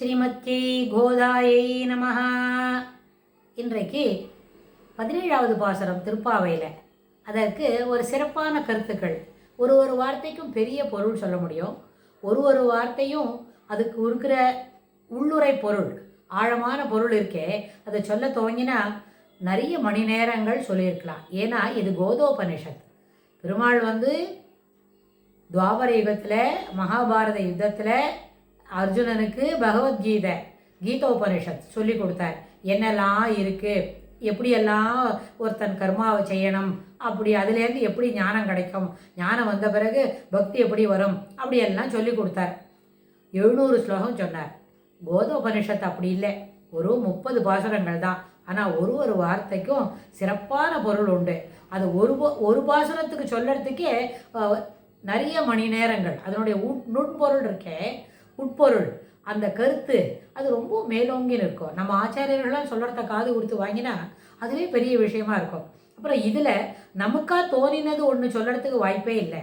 ஸ்ரீமத்யை கோதாயை நமஹ. இன்றைக்கு 17வது பாசுரம் திருப்பாவையில். அதற்கு ஒரு சிறப்பான கருத்துக்கள். ஒரு வார்த்தைக்கும் பெரிய பொருள் சொல்ல முடியும். ஒரு வார்த்தையும் அதுக்கு இருக்கிற உள்ளுரை பொருள், ஆழமான பொருள் இருக்கே, அதை சொல்ல துவங்கினா நிறைய மணி நேரங்கள் சொல்லியிருக்கலாம். ஏன்னா இது கோதோபனிஷத். பெருமாள் துவாபர யுகத்தில் மகாபாரத யுத்தத்தில் அர்ஜுனனுக்கு பகவத்கீதை கீதோபனிஷத் சொல்லி கொடுத்தார். என்னெல்லாம் இருக்குது, எப்படியெல்லாம் ஒருத்தன் கர்மாவை செய்யணும், அப்படி அதுலேருந்து எப்படி ஞானம் கிடைக்கும், ஞானம் வந்த பிறகு பக்தி எப்படி வரும், அப்படியெல்லாம் சொல்லி கொடுத்தார். 700 ஸ்லோகம் சொன்னார். கோதோபனிஷத் அப்படி இல்லை, ஒரு 30 பாசுரங்கள் தான். ஆனால் ஒரு வார்த்தைக்கும் சிறப்பான பொருள் உண்டு. அது ஒரு பாசுரத்துக்கு சொல்கிறதுக்கே நிறைய மணி நேரங்கள். அதனுடைய நுட்பொருள் இருக்கே, உட்பொருள், அந்த கருத்து அது ரொம்ப மேலோங்கின்னு இருக்கும். நம்ம ஆச்சாரியர்கள்லாம் சொல்கிறத காது கொடுத்து வாங்கினா அதுவே பெரிய விஷயமா இருக்கும். அப்புறம் இதில் நமக்கா தோணினது ஒன்று சொல்கிறதுக்கு வாய்ப்பே இல்லை.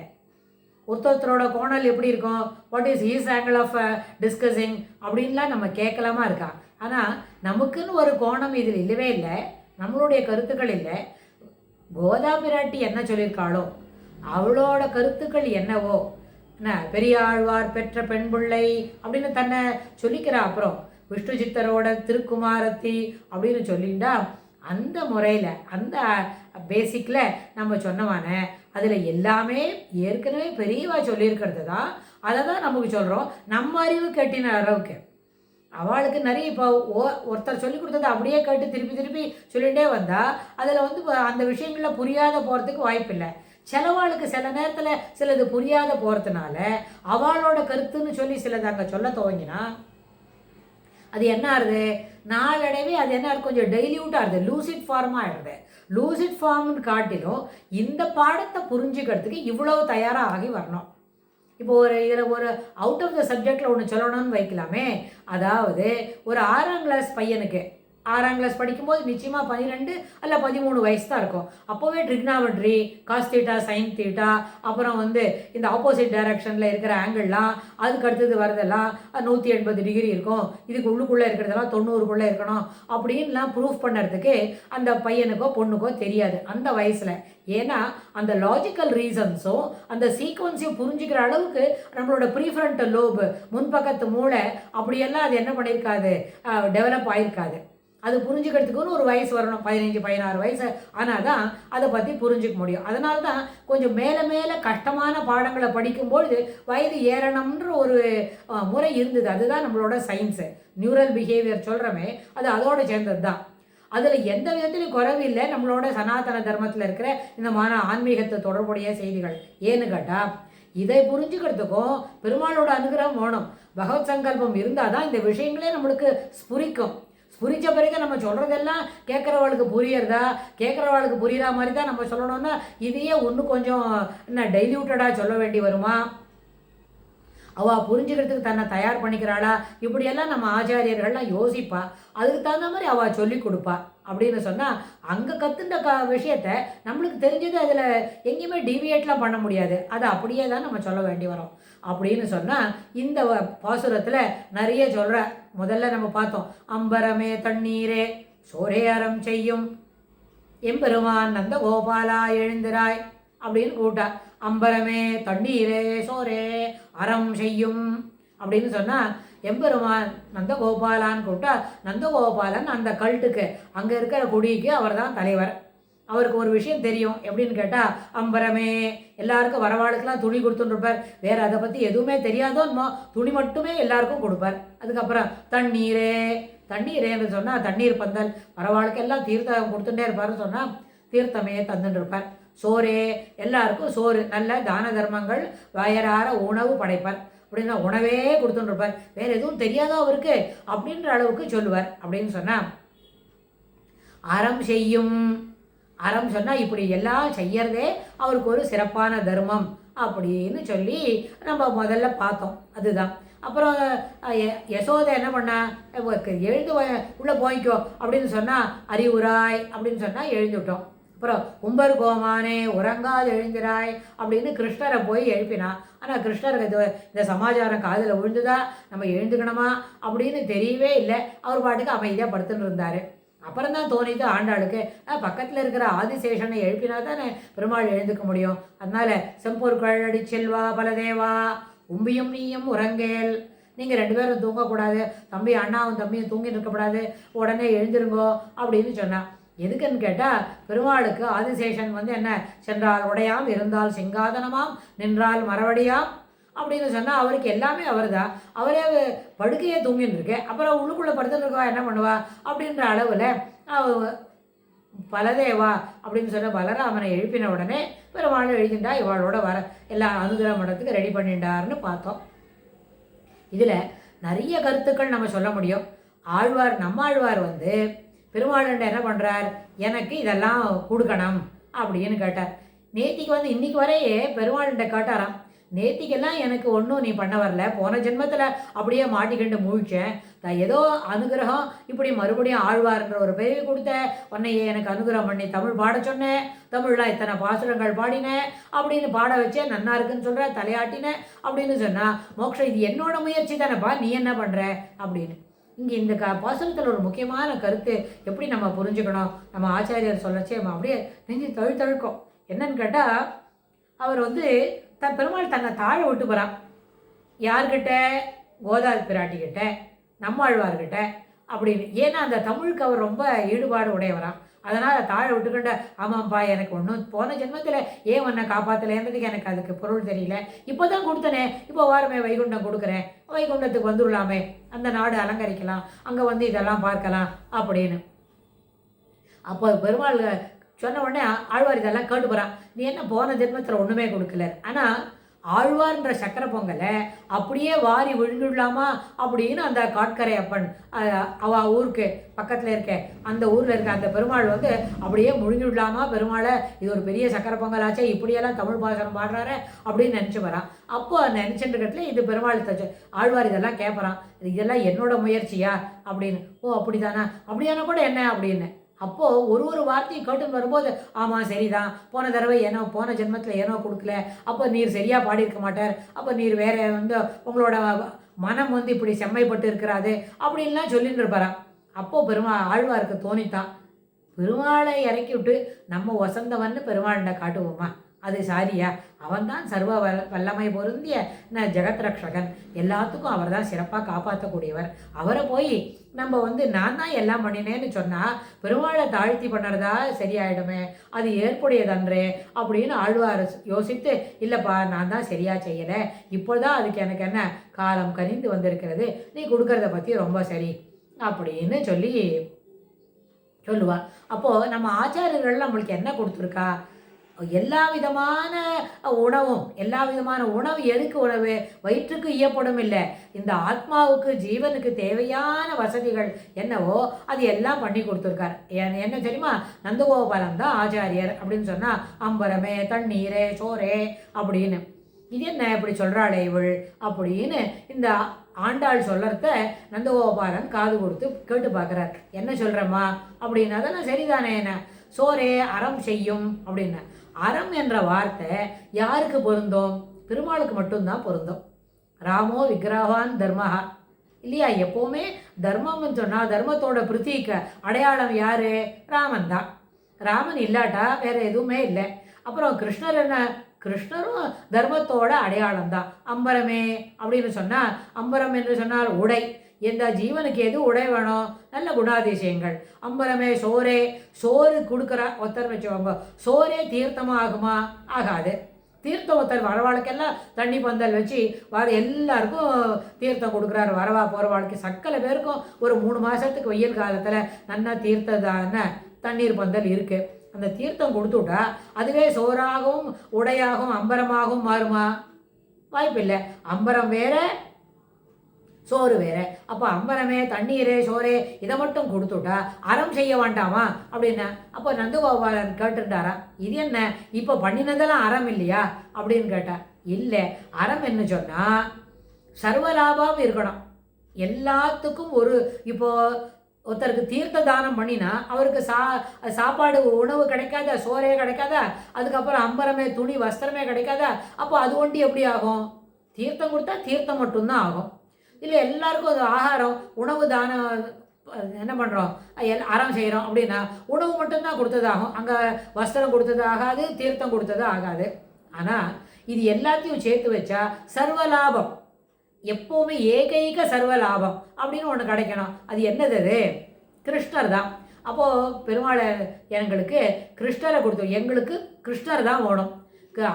ஒருத்தரோட கோணல் எப்படி இருக்கும், what is his angle of discussing அப்படின்லாம் நம்ம கேட்கலாமா இருக்கா. ஆனால் நமக்குன்னு ஒரு கோணம் இதில் இல்லவே இல்லை, நம்மளுடைய கருத்துக்கள் இல்லை. கோதா பிராட்டி என்ன சொல்லியிருக்காளோ அவளோட கருத்துக்கள் என்னவோ, என்ன பெரியாழ்வார் பெற்ற பெண் பிள்ளை அப்படின்னு தன்னை சொல்லிக்கிறா. அப்புறம் விஷ்ணு சித்தரோட திருக்குமாரத்தி அப்படின்னு சொல்லிண்டா அந்த முறையில், அந்த பேசிக்கில் நம்ம சொன்னவான அதில் எல்லாமே ஏற்கனவே பெரியவா சொல்லியிருக்கிறது தான். அதை தான் நமக்கு சொல்கிறோம். நம்ம அறிவு கேட்டின அளவுக்கு அவளுக்கு நிறைய இப்போ ஒருத்தர் சொல்லி கொடுத்ததை அப்படியே கேட்டு திருப்பி சொல்லிகிட்டே வந்தால் அதில் அந்த விஷயங்களில் புரியாத போகிறதுக்கு வாய்ப்பு இல்லை. சிலவாளுக்கு சில நேரத்தில் சிலது புரியாத போகிறதுனால அவளோட கருத்துன்னு சொல்லி சிலது அங்கே சொல்ல துவங்கினா அது என்ன ஆகுது, நாளடைவே அது என்ன கொஞ்சம் டெய்லியூட்டாக ஆகுது, லூசிட் ஃபார்மாக ஆகிடுது. லூசிட் ஃபார்ம்னு காட்டிலும் இந்த பாடத்தை புரிஞ்சுக்கிறதுக்கு இவ்வளவு தயாராக ஆகி வரணும். இப்போ இதில் ஒரு அவுட் ஆஃப் த சப்ஜெக்டில் ஒன்று சொல்லணும்னு வைக்கலாமே. அதாவது ஒரு 6ஆம் கிளாஸ் பையனுக்கு 6ஆம் கிளாஸ் படிக்கும்போது நிச்சயமாக 12 அல்ல 13 வயசு தான் இருக்கும். அப்போவே trigonometry, cos theta, sine theta, அப்புறம் இந்த ஆப்போசிட் டைரக்ஷனில் இருக்கிற ஆங்கிள்லாம், அதுக்கு அடுத்தது வரதெல்லாம் 180 டிகிரி இருக்கும், இதுக்கு உள்ளுக்குள்ளே இருக்கிறதெல்லாம் 90க்குள்ளே இருக்கணும் அப்படின்லாம் ப்ரூஃப் பண்ணுறதுக்கு அந்த பையனுக்கோ பொண்ணுக்கோ தெரியாது அந்த வயசில். ஏன்னா அந்த லாஜிக்கல் ரீசன்ஸும் அந்த சீக்வன்ஸையும் புரிஞ்சுக்கிற அளவுக்கு நம்மளோட ப்ரீஃப்ரண்டல் லோபு, முன்பக்கத்து மூளை அப்படியெல்லாம் அது என்ன பண்ணியிருக்காது, டெவலப் ஆகிருக்காது. அது புரிஞ்சுக்கிறதுக்குன்னு ஒரு வயசு வரணும், 15-16 வயசு ஆனால் தான் அதை பற்றி புரிஞ்சிக்க முடியும். அதனால தான் கொஞ்சம் மேலே கஷ்டமான பாடங்களை படிக்கும்பொழுது வயது ஏறணும்ன்ற ஒரு முறை இருந்தது. அதுதான் நம்மளோட சயின்ஸு, நியூரல் பிஹேவியர் சொல்கிறோமே, அது அதோடு சேர்ந்தது தான். அதில் எந்த விதத்துலையும் குறைவு இல்லை நம்மளோட சனாதன தர்மத்தில் இருக்கிற இந்த ஆன்மீகத்தை தொடர்புடைய செய்திகள். ஏன்னு கேட்டால் இதை புரிஞ்சுக்கிறதுக்கும் பெருமாளோட அனுகிரகம் வேணும், பகவத் சங்கல்பம் இருந்தால் தான் இந்த விஷயங்களே நம்மளுக்கு ஸ்புரிக்கும். புரிஞ்ச பிறகு நம்ம சொல்கிறதெல்லாம் கேட்குறவாளுக்கு புரியறதா, கேட்குறவாளுக்கு புரிகிற மாதிரி தான் நம்ம சொல்லணும்னா இதையே இன்னும் கொஞ்சம் என்ன டைல்யூட்டடாக சொல்ல வேண்டி வருமா, அவள் புரிஞ்சுக்கிறதுக்கு தன்னை தயார் பண்ணிக்கிறாளா, இப்படியெல்லாம் நம்ம ஆச்சாரியர்கள்லாம் யோசிப்பா. அதுக்கு தகுந்த மாதிரி அவள் சொல்லி கொடுப்பா. அப்படின்னு சொன்னால் அங்கே கற்றுண்ட விஷயத்தை நம்மளுக்கு தெரிஞ்சது அதில் எங்கேயுமே டிவியேட்லாம் பண்ண முடியாது, அதை அப்படியே தான் நம்ம சொல்ல வேண்டி வரும். அப்படின்னு சொன்னால் இந்த பாசுரத்தில் நிறைய சொல்கிற. முதல்ல நம்ம பார்த்தோம், அம்பரமே தண்ணீரே சோரே அறம் செய்யும் எம்பெருமான் நந்த கோபாலா எழுந்திராய் அப்படின்னு கூட்டா. அம்பரமே தண்ணீரே சோரே அறம் செய்யும் அப்படின்னு சொன்னால் எம்பெருமான் நந்தகோபாலான்னு கூப்பிட்டா, நந்தகோபாலன் அந்த கல்ட்டுக்கு அங்கே இருக்கிற குடிக்கு அவர் தான் தலைவர். அவருக்கு ஒரு விஷயம் தெரியும், எப்படின்னு கேட்டால் அம்பரமே எல்லாருக்கும் வரவாளுக்கெல்லாம் துணி கொடுத்துட்டுருப்பார். வேறு அதை பற்றி எதுவுமே தெரியாதோன்மோ துணி மட்டுமே எல்லாருக்கும் கொடுப்பார். அதுக்கப்புறம் தண்ணீரேன்னு சொன்னால் தண்ணீர் பந்தல், வரவாளுக்கு எல்லாம் தீர்த்தம் கொடுத்துட்டே இருப்பார்னு சொன்னால் தீர்த்தமே தந்துட்டு இருப்பார். சோரே எல்லாருக்கும் சோறு, நல்ல தான தர்மங்கள், வயறார உணவு படைப்பார். அப்படின்னா உணவே கொடுத்துட்டுருப்பார், வேறு எதுவும் தெரியாதோ அவருக்கு அப்படின்ற அளவுக்கு சொல்லுவார். அப்படின்னு சொன்னால் அறம் செய்யும், அறம் சொன்னால் இப்படி எல்லாம் செய்யறதே அவருக்கு ஒரு சிறப்பான தர்மம் அப்படின்னு சொல்லி நம்ம முதல்ல பார்த்தோம். அதுதான். அப்புறம் யசோதை என்ன பண்ணா, எழுந்து உள்ளே போய்க்கோ அப்படின்னு சொன்னால் அறிவுராய் அப்படின்னு சொன்னால் எழுந்துவிட்டோம். அப்புறம் உம்பர் கோமானே உறங்காது எழுந்திராய் அப்படின்னு கிருஷ்ணரை போய் எழுப்பினான். ஆனால் கிருஷ்ணருக்கு இந்த சமாச்சாரம் காதில் விழுந்துதா, நம்ம எழுந்துக்கணுமா அப்படின்னு தெரியவே இல்லை. அவர் பாட்டுக்கு அமைதியாக படுத்துன்னு இருந்தார். அப்புறம் தான் தோணிது ஆண்டாளுக்கு, பக்கத்தில் இருக்கிற ஆதிசேஷனை எழுப்பினா தானே பெருமாள் எழுந்துக்க முடியும். அதனால செம்பொருட்கள் அடி செல்வா பலதேவா உம்பியும் நீயும் உறங்கேல், நீங்கள் 2 பேரும் தூங்கக்கூடாது, தம்பி அண்ணாவும் தம்பியும் தூங்கிட்டு இருக்கக்கூடாது, உடனே எழுந்திருங்கோ அப்படின்னு சொன்னான். எதுக்குன்னு கேட்டால், பெருமாளுக்கு ஆதிசேஷன் என்ன சென்றால் உடையாம், இருந்தால் சிங்காதனமாம், நின்றால் மரவடியாம் அப்படின்னு சொன்னால் அவருக்கு எல்லாமே அவர் தான். அவரே படுக்கையே தூங்கின்னு இருக்கு, அப்புறம் உள்ளுக்குள்ளே படுத்துட்டு இருக்கா என்ன பண்ணுவா அப்படின்ற அளவில் பலதேவா அப்படின்னு சொன்ன பலராமனை எழுப்பின உடனே பெருமாள் எழுதிண்டா, இவாளோட வர எல்லா அனுகிரக மடத்துக்கு ரெடி பண்ணிட்டார்னு பார்த்தோம். இதில் நிறைய கருத்துக்கள் நம்ம சொல்ல முடியும். நம்மாழ்வார் பெருமாள்கிட்ட என்ன பண்ணுறார், எனக்கு இதெல்லாம் கொடுக்கணும் அப்படின்னு கேட்டார். நேத்திக்கு இன்னைக்கு வரையே பெருமாள்கிட்ட கேட்டாராம், நேத்திக்கெல்லாம் எனக்கு ஒன்றும் நீ பண்ண வரல, போன ஜென்மத்தில் அப்படியே மாட்டிக்கிண்டு முழிச்சேன், ஏதோ அனுகிரகம் இப்படி மறுபடியும் ஆழ்வார்ன்ற ஒரு பெயரை கொடுத்த உன்னையே எனக்கு அனுகிரகம் பண்ணி தமிழ் பாட சொன்னேன், தமிழ்லாம் இத்தனை பாசுரங்கள் பாடினேன் அப்படின்னு பாட வச்சேன், நன்னா இருக்குன்னு சொல்கிற, தலையாட்டினேன் அப்படின்னு சொன்னால் மோட்சம் இது என்னோட முயற்சி தானேப்பா, நீ என்ன பண்ணுற அப்படின்னு. இங்கே இந்த பாசுரத்தில் ஒரு முக்கியமான கருத்து எப்படி நம்ம புரிஞ்சுக்கணும், நம்ம ஆச்சாரியர் சொல்லச்சே அப்படியே நெஞ்சு தழுக்கும். என்னன்னு கேட்டால், அவர் தன் பெருமாள் தன்னை தாழ விட்டு போகிறான். யார்கிட்ட, கோதாதி பிராட்டிக்கிட்ட, நம்மாழ்வார்கிட்ட அப்படின்னு. ஏன்னா அந்த தமிழுக்கு அவர் ரொம்ப ஈடுபாடு உடையவரான். அதனால் தாழ விட்டுக்கிட்ட, ஆமாம்ப்பா எனக்கு ஒன்றும் போன ஜென்மத்தில் ஏன் உன்னை காப்பாற்றலைன்றதுக்கு எனக்கு அதுக்கு பொருள் தெரியல, இப்போ தான் கொடுத்தனே, இப்போ வாரமே வைகுண்டம் கொடுக்குறேன், வைகுண்டத்துக்கு வந்துடலாமே, அந்த நாடு அலங்கரிக்கலாம், அங்கே இதெல்லாம் பார்க்கலாம் அப்படின்னு. அப்போ பெருமாள் சொன்ன உடனே ஆழ்வார் இதெல்லாம் கேட்டு போகிறான், நீ என்ன போன ஜென்மத்தில் ஒன்றுமே கொடுக்கல, ஆனால் ஆழ்வார்ன்ற சக்கரை பொங்கலை அப்படியே வாரி விழுந்துடலாமா அப்படின்னு அந்த காட்கரை அப்பன் அவ ஊருக்கு பக்கத்தில் இருக்க அந்த ஊரில் இருக்க அந்த பெருமாள் அப்படியே முழுங்கிவிடலாமா பெருமாளை, இது ஒரு பெரிய சக்கரை பொங்கலாச்சே, இப்படியெல்லாம் தமிழ் பாசனம் பாடுறாரு அப்படின்னு நினச்சி வரான். அப்போ நினச்சிட்டு இது பெருமாள் ஆழ்வார் இதெல்லாம் கேட்குறான், இதெல்லாம் என்னோட முயற்சியா அப்படின்னு. ஓ அப்படிதானா, அப்படியான கூட என்ன அப்படின்னு. அப்போது ஒரு வார்த்தையும் கேட்டுன்னு வரும்போது, ஆமாம் சரிதான், போன தடவை போன ஜென்மத்தில் கொடுக்கல, அப்போ நீர் சரியாக பாடியிருக்க மாட்டார், அப்போ நீர் வேற உங்களோட மனம் இப்படி செம்மைப்பட்டு இருக்கிறாது அப்படின்லாம் சொல்லிட்டு இருப்பாராம். அப்போது ஆழ்வாருக்கு தோணித்தான், பெருமாளை இறக்கி விட்டு நம்ம வசந்தவன்னு பெருமாள்கிட்ட காட்டுவோமா, அது சாரியா, அவன்தான் சர்வ வல்லமை பொருந்திய ஜெகத் ரக்ஷகன், எல்லாத்துக்கும் அவர் தான் சிறப்பாக காப்பாற்றக்கூடியவர், அவரை போய் நம்ம நான் தான் எல்லாம் பண்ணினேன்னு சொன்னால் பெருமாளை தாழ்த்தி பண்ணுறதா சரியாயிடுமே, அது ஏற்புடையதன்றே அப்படின்னு ஆழ்வார் யோசித்து, இல்லைப்பா நான் தான் சரியாக செய்யலை, இப்போதான் அதுக்கு எனக்கு என்ன காலம் கனிந்து வந்திருக்கிறது, நீ கொடுக்கறத பற்றி ரொம்ப சரி அப்படின்னு சொல்லுவாள். அப்போது நம்ம ஆச்சாரியர்கள் நம்மளுக்கு என்ன கொடுத்துருக்கா, எல்லா விதமான உணவு எதுக்கு உணவு, வயிற்றுக்கு ஈயப்படும் இல்லை, இந்த ஆத்மாவுக்கு ஜீவனுக்கு தேவையான வசதிகள் என்னவோ அது எல்லாம் பண்ணி கொடுத்துருக்கார். என்ன தெரியுமா, நந்தகோபாலன் தான் ஆச்சாரியர் அப்படின்னு சொன்னால் அம்பரமே தண்ணீரே சோரே அப்படின்னு. இது என்ன இப்படி சொல்கிறாளே இவள் அப்படின்னு இந்த ஆண்டாள் சொல்லறத நந்தகோபாலன் காது கொடுத்து கேட்டு பார்க்குறார். என்ன சொல்கிறம்மா அப்படின்னா, அதெல்லாம் சரிதானே, என்ன சோரே அறம் செய்யும் அப்படின்னா. அறம் என்ற வார்த்தை யாருக்கு பொருந்தும், பெருமாளுக்கு மட்டும்தான் பொருந்தும். ராமோ விக்கிரகான் தர்மஹா இல்லையா, எப்போவுமே தர்மம்னு சொன்னால் தர்மத்தோட பிரதீக அடையாளம் யார், ராமன் தான். ராமன் இல்லாட்டா வேற எதுவுமே இல்லை. அப்புறம் கிருஷ்ணர் என்ன, கிருஷ்ணரும் தர்மத்தோட அடையாளம் தான். அம்பரமே அப்படின்னு சொன்னால், அம்பரம் என்று சொன்னால் உடை, எந்த ஜீவனுக்கு எது உடை வேணும், நல்ல குணாதிசயங்கள். அம்பரமே சோரே, சோறு கொடுக்குற ஒருத்தர் வச்சுக்கோங்க, சோரே தீர்த்தமாக ஆகுமா, ஆகாது. தீர்த்தம் ஒருத்தர் வரவாளுக்கெல்லாம் தண்ணி பந்தல் வச்சு எல்லாருக்கும் தீர்த்தம் கொடுக்குறாரு, வரவா போகிறவாளுக்கு சக்கல பேருக்கும் ஒரு 3 மாதத்துக்கு வெயில் காலத்தில் நல்லா தீர்த்ததான தண்ணீர் பந்தல் இருக்குது. அந்த தீர்த்தம் கொடுத்துட்டா அதுவே சோறாகவும் உடையாகவும் அம்பரமாகவும் மாறுமா, வாய்ப்பில்லை. அம்பரம் வேற சோறு வேற. அப்போ அம்பரமே தண்ணீரே சோறே இதை மட்டும் கொடுத்துட்டா அறம் செய்ய வேண்டாமா அப்படின்னா. அப்போ நந்தகோபாலன் கேட்டுட்டாரா, இது என்ன இப்போ பண்ணினதெல்லாம் அறம் இல்லையா அப்படின்னு கேட்டா. இல்லை, அறம் என்ன சொன்னால் சர்வலாபம் இருக்கணும், எல்லாத்துக்கும் இப்போ ஒருத்தருக்கு தீர்த்த தானம் பண்ணினா அவருக்கு சாப்பாடு உணவு கிடைக்காதா, சோறே கிடைக்காதா, அதுக்கப்புறம் அம்பரமே துணி வஸ்திரமே கிடைக்காதா? அப்போ அது ஒண்டி எப்படி ஆகும்? தீர்த்தம் கொடுத்தா தீர்த்தம் மட்டும்தான் ஆகும். இல்லை எல்லாருக்கும் அது ஆகாரம் உணவு தானம் என்ன பண்ணுறோம், அறம் செய்கிறோம் அப்படின்னா உணவு மட்டும்தான் கொடுத்ததாகும். அங்கே வஸ்திரம் கொடுத்தது ஆகாது, தீர்த்தம் கொடுத்தது ஆகாது. ஆனால் இது எல்லாத்தையும் சேர்த்து வச்சா சர்வ லாபம், எப்போவுமே ஏகைக சர்வ லாபம் அப்படின்னு ஒன்று கிடைக்கணும். அது என்னது? அது கிருஷ்ணர் தான். அப்போது பெருமாளை எங்களுக்கு கிருஷ்ணரை கொடுத்தோம், எங்களுக்கு கிருஷ்ணர் தான் வேணும்,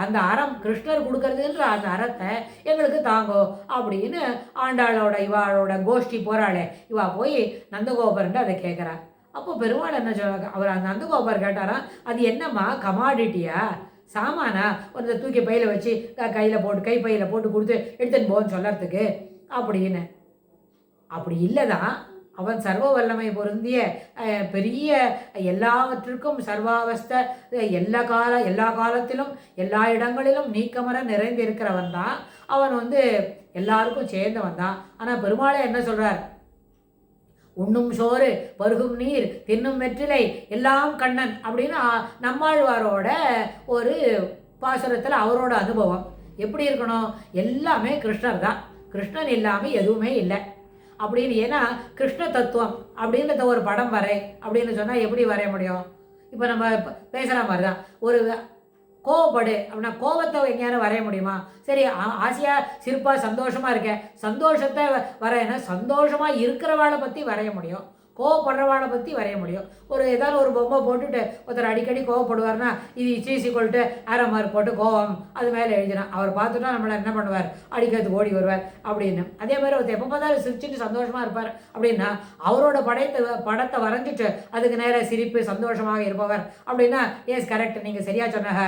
அந்த அறம் கிருஷ்ணர் கொடுக்கறதுன்ற அந்த அறத்தை எங்களுக்கு தாங்கோ அப்படின்னு ஆண்டாளோட இவாளோட கோஷ்டி போகிறாளே, இவா போய் நந்தகோபர்ன்ட்டு அதை கேட்குறா. அப்போ பெருமாள் என்ன சொல்ல, அவர் அந்த நந்தகோபர் கேட்டாராம், அது என்னம்மா கமாடிட்டியா, சாமானா ஒரு தூக்கி பையில் வச்சு கையில் போட்டு கை பையில் போட்டு கொடுத்து எடுத்துன்னு போன்னு சொல்லறதுக்கு அப்படின்னு. அப்படி இல்லை தான், அவன் சர்வ வல்லமை பொருந்திய பெரிய எல்லாவற்றுக்கும் சர்வாவஸ்தை எல்லா காலத்திலும் எல்லா இடங்களிலும் நீக்கமர நிறைந்திருக்கிறவன் தான். அவன் எல்லாருக்கும் சேர்ந்தவன் தான். ஆனால் பெருமாளை என்ன சொல்கிறார், உண்ணும் சோறு பருகும் நீர் தின்னும் வெற்றிலை எல்லாம் கண்ணன் அப்படின்னு நம்மாழ்வாரோட ஒரு பாசுரத்தில் அவரோட அனுபவம் எப்படி இருக்கணும், எல்லாமே கிருஷ்ணர் தான், கிருஷ்ணன் இல்லாமல் எதுவுமே இல்லை அப்படின்னு. ஏன்னா கிருஷ்ண தத்துவம் அப்படின்றத ஒரு படம் வரை அப்படின்னு சொன்னால் எப்படி வரைய முடியும்? இப்போ நம்ம பேசுகிற மாதிரி தான், ஒரு கோவப்படு அப்படின்னா கோவத்தை எங்கேயாரும் வரைய முடியுமா? சரி, ஆசையாக சிரிப்பாக சந்தோஷமாக இருக்கேன், சந்தோஷத்தை வரையனா சந்தோஷமாக இருக்கிறவாளை பற்றி வரைய முடியும், கோவப்படுறவாளை பற்றி வரைய முடியும். ஏதாவது ஒரு பொம்மை போட்டுட்டு ஒருத்தர் அடிக்கடி கோவப்படுவார்னா இது ஈக்குவல் டு ஆரோ மார்க் போட்டு கோவம் அது மேலே எழுதினா அவர் பார்த்துட்டா நம்மளை என்ன பண்ணுவார், அடிக்கிறதுக்கு ஓடி வருவார் அப்படின்னு. அதே மாதிரி ஒருத்தர் எப்போ பார்த்தாலும் சிரிச்சுட்டு சந்தோஷமாக இருப்பார் அப்படின்னா அவரோட படத்தை வரைஞ்சிட்டு அதுக்கு நேராக சிரிப்பு சந்தோஷமாக இருப்பவர் அப்படின்னா எஸ் கரெக்ட், நீங்கள் சரியாக சொன்னாங்க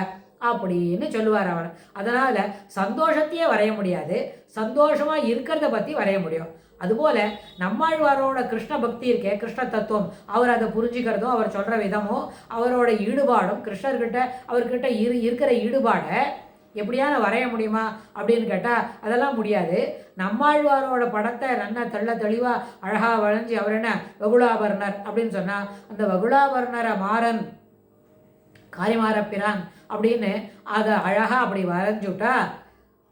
அப்படின்னு சொல்லுவார் அவர். அதனால் சந்தோஷத்தையே வரைய முடியாது, சந்தோஷமாக இருக்கிறத பற்றி வரைய முடியும். அதுபோல் நம்மாழ்வாரோட கிருஷ்ண பக்தி இருக்கே, கிருஷ்ண தத்துவம், அவர் அதை புரிஞ்சுக்கிறதும் அவர் சொல்கிற விதமும் அவரோட ஈடுபாடும் கிருஷ்ணர்கிட்ட அவர்கிட்ட இருக்கிற ஈடுபாடை எப்படியான வரைய முடியுமா அப்படின்னு கேட்டால் அதெல்லாம் முடியாது. நம்மாழ்வாரோட படத்தை நல்லா தெளிவாக அழகாக வளைஞ்சி அவர் என்ன வகுளாபரணர் அப்படின்னு சொன்னால் அந்த வகுளாபரணரை மாறன் காரிமாரப்பிரான் அப்படின்னு அதை அழகாக அப்படி வரைஞ்சுட்டா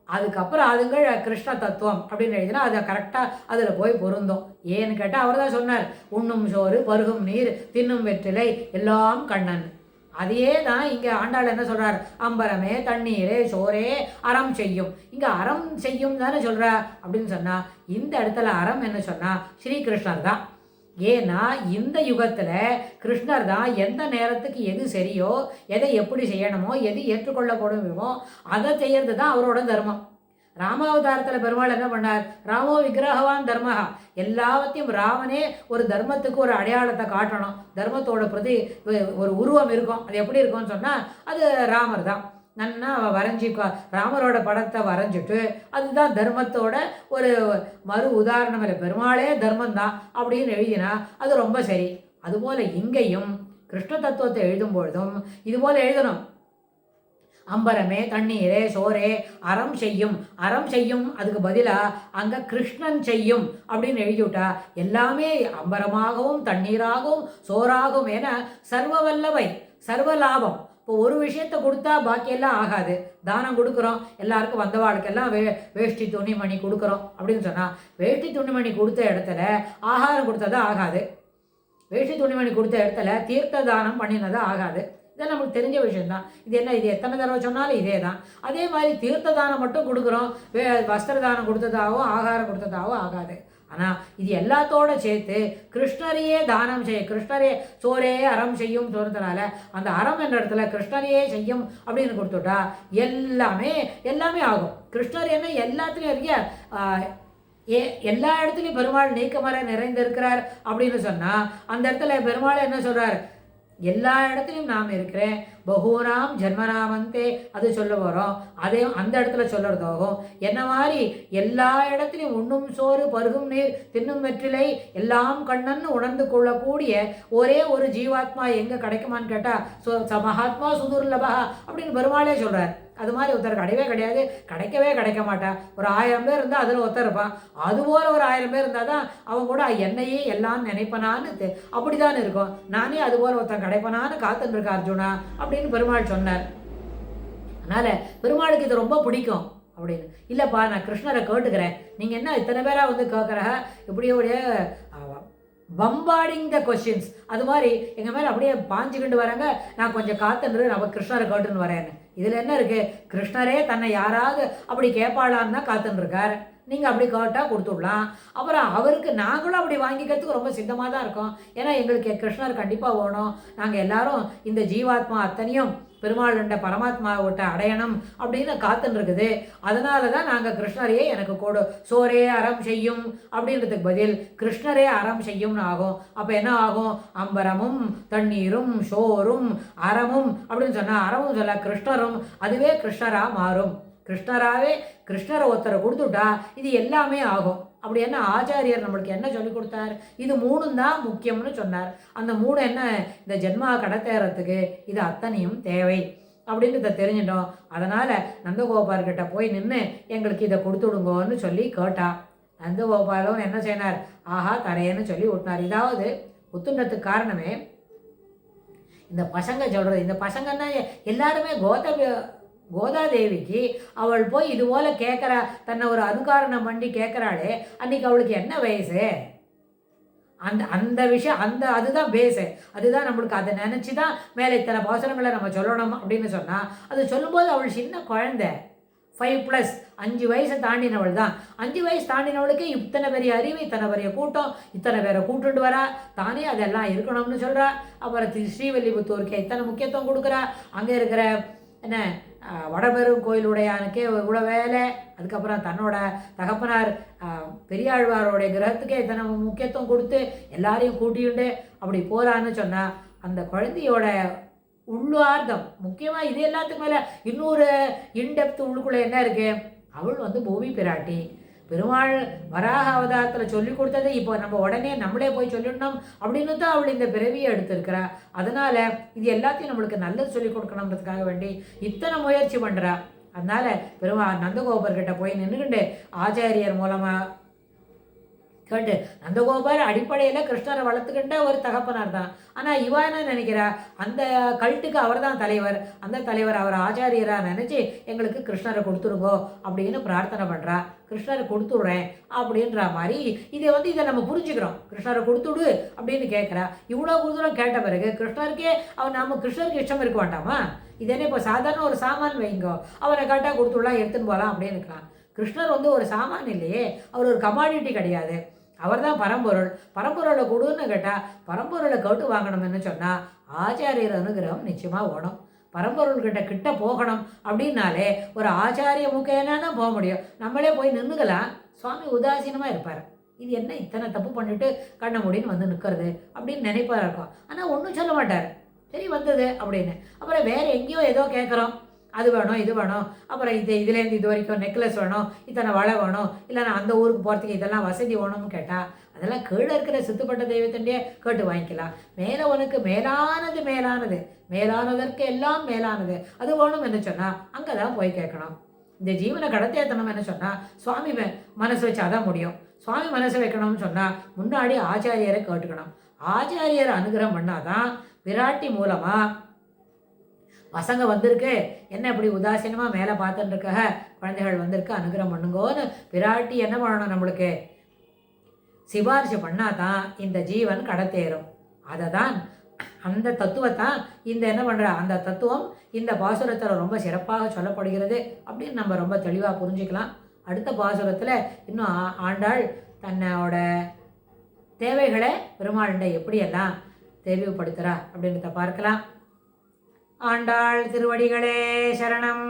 அதுக்கப்புறம் அதுங்கள் கிருஷ்ண தத்துவம் அப்படின்னு எழுதினா அதை கரெக்டாக அதில் போய் பொருந்தும். ஏன்னு கேட்டால் அவர் தான் சொன்னார், உண்ணும் சோறு பருகும் நீர் தின்னும் வெற்றிலை எல்லாம் கண்ணன். அதையே தான் இங்கே ஆண்டாள் என்ன சொல்கிறார், அம்பரமே தண்ணீரே சோரே அறம் செய்யும். இங்கே அறம் செய்யும் தானே சொல்கிறா அப்படின்னு சொன்னால் இந்த இடத்துல அறம் என்ன சொன்னால் ஸ்ரீகிருஷ்ணர் தான். ஏன்னா இந்த யுகத்தில் கிருஷ்ணர் தான் எந்த நேரத்துக்கு எது சரியோ எதை எப்படி செய்யணுமோ எது ஏற்றுக்கொள்ளப்படுமோ அதை செய்யறது தான் அவரோட தர்மம். ராமாவதாரத்தில் பெருமாள் என்ன பண்ணார், ராமோ விக்கிரகவான் தர்மஹா, எல்லாவற்றையும் ராமனே ஒரு தர்மத்துக்கு ஒரு அடையாளத்தை காட்டணும், தர்மத்தோட பிரதி ஒரு உருவம் இருக்கும், அது எப்படி இருக்கும்னு சொன்னால் அது ராமர் தான். நன்னா வரைஞ்சி ராமரோட படத்தை வரைஞ்சிட்டு அதுதான் தர்மத்தோட ஒரு மறு உதாரணம் இல்லை, பெருமாளே தர்மம் தான் அப்படின்னு எழுதினா அது ரொம்ப சரி. அதுபோல் இங்கேயும் கிருஷ்ண தத்துவத்தை எழுதும் பொழுதும் இதுபோல் எழுதணும். அம்பரமே தண்ணீரே சோரே அறம் செய்யும், அறம் செய்யும் அதுக்கு பதிலாக அங்கே கிருஷ்ணன் செய்யும் அப்படின்னு எழுதிவிட்டா எல்லாமே அம்பரமாகவும் தண்ணீராகவும் சோறாகவும், ஏன்னா சர்வ வல்லவை சர்வ லாபம். இப்போ ஒரு விஷயத்தை கொடுத்தா பாக்கியெல்லாம் ஆகாது. தானம் கொடுக்குறோம், எல்லாருக்கும் வந்தவாளுக்கெல்லாம் வேஷ்டி துணிமணி கொடுக்குறோம் அப்படின்னு சொன்னால் வேஷ்டி துணிமணி கொடுத்த இடத்துல ஆகாரம் கொடுத்ததா ஆகாது, வேஷ்டி துணிமணி கொடுத்த இடத்துல தீர்த்த தானம் பண்ணினதா ஆகாது. இதெல்லாம் நமக்கு தெரிஞ்ச விஷயந்தான். இது என்ன, இது எத்தனை தடவை சொன்னாலும் இதே தான். அதே மாதிரி தீர்த்த தானம் மட்டும் கொடுக்குறோம், வஸ்திர தானம் கொடுத்ததாகவும் ஆகாரம் கொடுத்ததாகவும் ஆகாது. ஆனால் இது எல்லாத்தோட சேர்த்து கிருஷ்ணரையே தானம் செய்ய, கிருஷ்ணரே சோரே அறம் செய்யும் சொல்றதுனால அந்த அறம் என்ற இடத்துல கிருஷ்ணரையே செய்யும் அப்படின்னு கொடுத்துட்டா எல்லாமே ஆகும். கிருஷ்ணர் என்ன எல்லாத்துலேயும் இருக்க எல்லா இடத்துலையும் பெருமாள் நீக்கமர நிறைந்திருக்கிறார் அப்படின்னு சொன்னால் அந்த இடத்துல பெருமாள் என்ன சொல்கிறார், எல்லா இடத்துலையும் நாம் இருக்கிறேன், பகூனாம் ஜென்மநாமந்தே அது சொல்ல வரோம். அதே அந்த இடத்துல சொல்கிறதாகும். என்ன மாதிரி எல்லா இடத்துலையும் உண்ணும் சோறு பருகும் நீர் தின்னும் வெற்றிலை எல்லாம் கண்ணன்னு உணர்ந்து கொள்ளக்கூடிய ஒரே ஒரு ஜீவாத்மா எங்கே கிடைக்குமான்னு கேட்டால் மகாத்மா சுதுர்லபா அப்படின்னு பெருமாளே சொல்கிறார். அது மாதிரி ஒருத்தர் கிடையவே கிடையாது, கிடைக்க மாட்டா. ஒரு 1000 பேர் இருந்தால் அதில் ஒருத்தர் இருப்பான். அதுபோல் ஒரு 1000 பேர் இருந்தால் தான் அவன் கூட என்னையே எல்லாம் நினைப்பனான்னு அப்படி தான் இருக்கும். நானே அதுபோல் ஒருத்தன் கிடைப்பனான்னு காத்துன்னு இருக்கா அர்ஜுனா அப்படின்னு பெருமாள் சொன்னார். அதனால் பெருமாளுக்கு இது ரொம்ப பிடிக்கும் அப்படின்னு. இல்லைப்பா, நான் கிருஷ்ணரை கேட்டுக்கிறேன், நீங்கள் என்ன இத்தனை பேராக வந்து கேட்குற இப்படியோடைய பம்பாடிங் த கொஸ்டின்ஸ் அது மாதிரி எங்கள் மேலே அப்படியே பாஞ்சுக்கிண்டு வராங்க, நான் கொஞ்சம் காத்துன்று நம்ம கிருஷ்ணரை கேட்டுன்னு வரேன்னு. இதில் என்ன இருக்குது? கிருஷ்ணரே தன்னை யாராவது அப்படி கேட்பாளான்னு தான் காத்துன்ருக்கார். நீங்கள் அப்படி கேட்டால் கொடுத்துடலாம். அப்புறம் அவருக்கு நாங்களும் அப்படி வாங்கிக்கிறதுக்கு ரொம்ப சித்தமாக தான் இருக்கோம். ஏன்னா எங்களுக்கு கிருஷ்ணர் கண்டிப்பாக வேணும். நாங்கள் எல்லாரும் இந்த ஜீவாத்மா அத்தனையும் பெருமாள் என்ற பரமாத்மாவை விட்ட அடையணும் அப்படின்னு காத்துன்னு இருக்குது. அதனால தான் நாங்கள் கிருஷ்ணரையே எனக்கு கொடு, சோரே அறம் செய்யும் அப்படின்றதுக்கு பதில் கிருஷ்ணரே அறம் செய்யும்னு ஆகும். அப்போ என்ன ஆகும்? அம்பரமும் தண்ணீரும் சோறும் அறமும் அப்படின்னு சொன்னால் அறமும் சொல்ல கிருஷ்ணரும் அதுவே கிருஷ்ணராக மாறும். கிருஷ்ணரை ஒருத்தரை கொடுத்துட்டா இது எல்லாமே ஆகும். அப்படி என்ன ஆச்சாரியர் நம்மளுக்கு என்ன சொல்லி கொடுத்தார்? இது 3 தான் முக்கியம்னு சொன்னார். அந்த 3 என்ன? இந்த ஜென்மா கடத்தேறத்துக்கு இது அத்தனையும் தேவை அப்படின்னு இதை தெரிஞ்சிட்டோம். அதனால் நந்தகோபால்கிட்ட போய் நின்று எங்களுக்கு இதை கொடுத்துடுங்கோன்னு சொல்லி கேட்டா. நந்தகோபாலும் என்ன செய்யினார்? ஆஹா தரையன்னு சொல்லி விட்டினார். இதாவது ஒத்துண்டத்துக்கு காரணமே இந்த பசங்க சொல்கிறது. இந்த பசங்கன்னா எல்லாருமே கோதாதேவிக்கு அவள் போய் இது போல் கேட்குறா, தன்னை ஒரு அனுகாரணம் பண்ணி கேட்குறாளே, அன்றைக்கி அவளுக்கு என்ன வயசு? அந்த விஷயம் அதுதான் பேஸு. அதுதான் நம்மளுக்கு அதை நினச்சி தான் மேலே இத்தனை பாசனங்களை நம்ம சொல்லணும் அப்படின்னு சொன்னால், அது சொல்லும்போது அவள் சின்ன குழந்தை, 5+, 5 வயசை தாண்டினவள் தான். 5 வயசு தாண்டினவளுக்கு இத்தனை பெரிய அறிவு, இத்தனை பெரிய கூட்டம், இத்தனை பேரை கூட்டுண்டு வரா, தானே அதெல்லாம் இருக்கணும்னு சொல்கிறா. அப்புறம் ஸ்ரீவில்லிபுத்தூருக்கு இத்தனை முக்கியத்துவம் கொடுக்குறா. அங்கே இருக்கிற என்ன வடபெரும் கோயிலுடையானுக்கே இவ்வளோ வேலை. அதுக்கப்புறம் தன்னோட தகப்பனார் பெரியாழ்வாரோடைய கிரகத்துக்கே இத்தனை முக்கியத்துவம் கொடுத்து எல்லாரையும் கூட்டியுண்டு அப்படி போகிறான்னு சொன்னால், அந்த குழந்தையோட உள்ளார்த்தம் முக்கியமாக இது எல்லாத்துக்கு மேலே இன்னொரு இன்டெப்த் உள்ளுக்குள்ளே என்ன இருக்குது? அவள் வந்து பூமி பிராட்டி. பெருமாள் வராக அவதாரத்தில் சொல்லி கொடுத்தது இப்போ நம்ம உடனே நம்மளே போய் சொல்லிடணும் அப்படின்னு தான் அவள் இந்த பிறவியை எடுத்திருக்கிறா. அதனால் இது எல்லாத்தையும் நம்மளுக்கு நல்லது சொல்லி கொடுக்கணுன்றதுக்காக வேண்டி இத்தனை முயற்சி பண்ணுறா. அதனால் நந்தகோபர்கிட்ட போய் நின்றுக்கிண்டு ஆச்சாரியர் மூலமாக கேட்டு, நந்தகோபால் அடிப்படையில் கிருஷ்ணரை வளர்த்துக்கிட்ட ஒரு தகப்பனார் தான். ஆனால் இவா என்ன நினைக்கிறா? அந்த கல்ட்டுக்கு அவர் தான் தலைவர். அந்த தலைவர் அவர் ஆச்சாரியராக நினச்சி எங்களுக்கு கிருஷ்ணரை கொடுத்துருங்கோ அப்படின்னு பிரார்த்தனை பண்ணுறா. கிருஷ்ணரை கொடுத்துட்றேன் அப்படின்ற மாதிரி இதை நம்ம புரிஞ்சுக்கிறோம். கிருஷ்ணரை கொடுத்துடு அப்படின்னு கேட்குறா. இவ்வளோ தூரம் கேட்ட பிறகு கிருஷ்ணருக்கே நம்ம கிருஷ்ணருக்கு இஷ்டம் இருக்க வேண்டாமா? இதே இப்போ சாதாரண ஒரு சாமான் வைங்கோ, அவரை கேட்டால் கொடுத்துடலாம், எடுத்துன்னு போகலாம் அப்படின்னு இருக்கலாம். கிருஷ்ணர் வந்து ஒரு சாமான் இல்லையே, அவர் ஒரு கமாடிட்டி கிடையாது. அவர் தான் பரம்பொருளை கொடுன்னு கேட்டால் பரம்பொருளை கேட்டு வாங்கணும்னு சொன்னால் ஆச்சாரியர் அனுகிரகம் நிச்சயமாக ஓடும். பரம்பொருள்கிட்ட கிட்ட போகணும் அப்படின்னாலே ஒரு ஆச்சாரிய முக்கியனா தான் போக முடியும். நம்மளே போய் நின்றுக்கலாம். சுவாமி உதாசீனமாக இருப்பார். இது என்ன இத்தனை தப்பு பண்ணிட்டு கண்ண முடின்னு வந்து நிற்கிறது அப்படின்னு நினைப்பார் இருக்கும். ஆனால் ஒன்றும் சொல்ல மாட்டார். சரி வந்தது அப்படின்னு. அப்புறம் வேறு எங்கேயோ ஏதோ கேட்குறோம், அது வேணும் இது வேணும், அப்புறம் இதுலேருந்து இது வரைக்கும் நெக்லஸ் வேணும், இத்தனை வளை வேணும், இல்லை நான் அந்த ஊருக்கு போகிறதுக்கு இதெல்லாம் வசதி வேணும்னு கேட்டால் அதெல்லாம் கீழே இருக்கிற சித்துப்பட்ட தெய்வத்தின்டே கேட்டு வாங்கிக்கலாம். மேலே உனக்கு மேலானதற்கு எல்லாம் மேலானது அது வேணும் என்ன சொன்னால் அங்கே தான் போய் கேட்கணும். இந்த ஜீவனை கடத்தேத்தணும் என்ன சொன்னால் சுவாமி மனசு வச்சா தான் முடியும். சுவாமி மனசை வைக்கணும்னு சொன்னால் முன்னாடி ஆச்சாரியரை கேட்டுக்கணும். ஆச்சாரியரை அனுகிரகம் பண்ணாதான் விராட்டி மூலமாக பசங்க வந்திருக்கு, என்ன இப்படி உதாசீனமாக மேலே பார்த்துட்டு இருக்க குழந்தைகள் வந்திருக்கு, அனுகிரகம் பண்ணுங்கோன்னு விராட்டி என்ன பண்ணணும்? நம்மளுக்கு சிபாரிசு பண்ணாதான் இந்த ஜீவன் கடத்தேறும். அதை தான் அந்த தத்துவத்தான் என்ன பண்ணுற அந்த தத்துவம் இந்த பாசுரத்தில் ரொம்ப சிறப்பாக சொல்லப்படுகிறது அப்படின்னு நம்ம ரொம்ப தெளிவாக புரிஞ்சுக்கலாம். அடுத்த பாசுரத்தில் இன்னும் ஆண்டாள் தன்னோட தேவைகளை பெருமாள்கிட்ட எப்படியெல்லாம் தெளிவுபடுத்துகிறா அப்படின்றத பார்க்கலாம். ஆண்டாள் திருவடிகளே சரணம்.